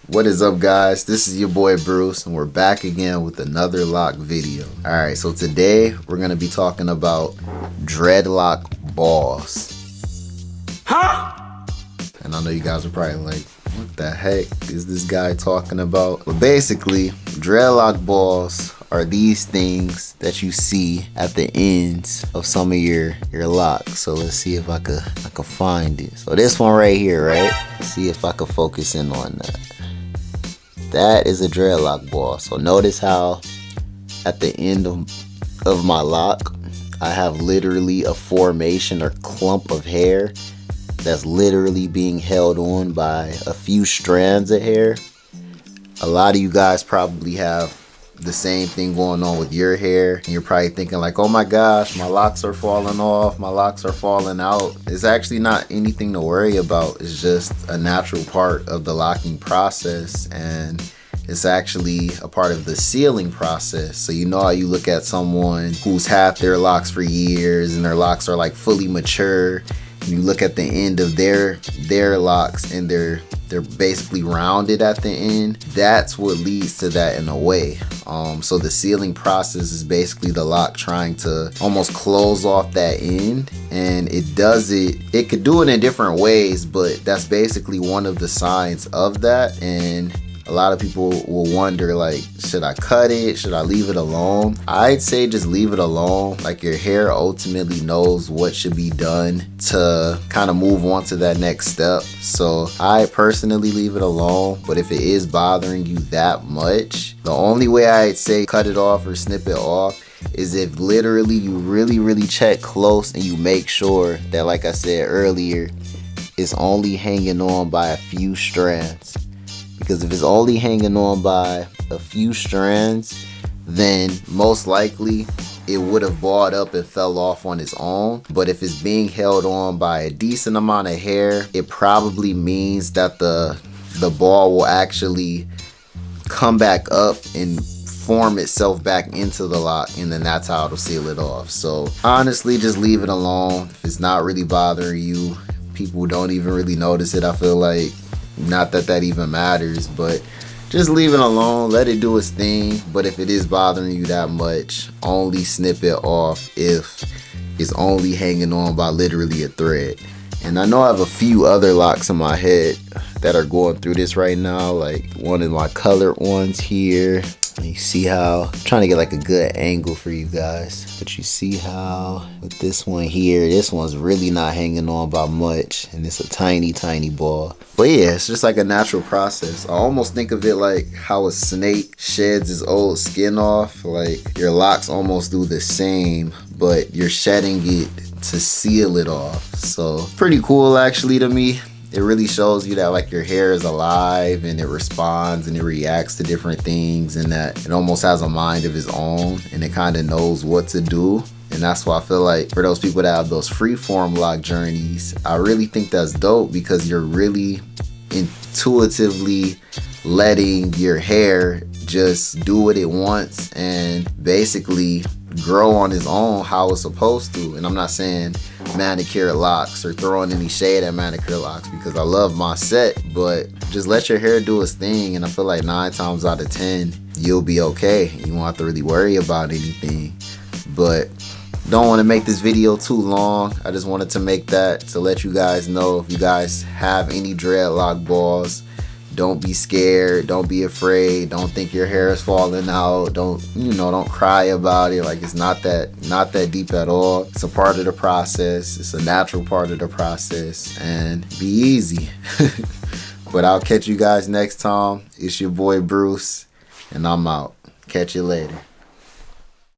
What is up, guys? This is your boy Bruce, and we're back again with another lock video. Alright, so today we're going to be talking about dreadlock balls. Huh? And I know you guys are probably like, what the heck is this guy talking about? But basically, dreadlock balls are these things that you see at the ends of some of your locks. So let's see if I could find it. So this one right here, right? Let's see if I could focus in on that. That is a dreadlock ball. So notice how at the end of my lock, I have literally a formation or clump of hair that's literally being held on by a few strands of hair. A lot of you guys probably have the same thing going on with your hair, and you're probably thinking like, oh my gosh, my locks are falling off, my locks are falling out. It's actually not anything to worry about. It's just a natural part of the locking process, and it's actually a part of the sealing process. So you know how you look at someone who's had their locks for years and their locks are like fully mature, and you look at the end of their locks and they're basically rounded at the end. That's what leads to that in a way. So the sealing process is basically the lock trying to almost close off that end, and it could do it in different ways, but that's basically one of the signs of that. And a lot of people will wonder, like, should I cut it? Should I leave it alone? I'd say just leave it alone. Like, your hair ultimately knows what should be done to kind of move on to that next step. So I personally leave it alone, but if it is bothering you that much, the only way I'd say cut it off or snip it off is if literally you really check close and you make sure that, like I said earlier, it's only hanging on by a few strands. Because if it's only hanging on by a few strands, then most likely it would have balled up and fell off on its own. But if it's being held on by a decent amount of hair, it probably means that the ball will actually come back up and form itself back into the lock, and then that's how it'll seal it off. So honestly, just leave it alone. If it's not really bothering you, people don't even really notice it, I feel like. Not that that even matters, but just leave it alone, let it do its thing. But if it is bothering you that much, only snip it off if it's only hanging on by literally a thread. And I know I have a few other locks in my head that are going through this right now, like one of my colored ones here. You see how I'm trying to get like a good angle for you guys, but you see how with this one here, this one's really not hanging on by much, and it's a tiny ball. But yeah, it's just like a natural process. I almost think of it like how a snake sheds its old skin off. Like, your locks almost do the same, but you're shedding it to seal it off. So pretty cool actually to me. It really shows you that like your hair is alive and it responds and it reacts to different things, and that it almost has a mind of its own and it kind of knows what to do. And that's why I feel like for those people that have those freeform lock journeys, I really think that's dope, because you're really intuitively letting your hair just do what it wants and basically grow on its own how it's supposed to. And I'm not saying manicure locks or throwing any shade at manicure locks, because I love my set, but just let your hair do its thing, and I feel like 9 times out of 10 you'll be okay. You won't have to really worry about anything. But don't want to make this video too long. I just wanted to make that to let you guys know, if you guys have any dreadlock balls, don't be scared, don't be afraid, don't think your hair is falling out, don't cry about it. Like, it's not that deep at all. It's a part of the process. It's a natural part of the process, and be easy. But I'll catch you guys next time. It's your boy Bruce, and I'm out. Catch you later.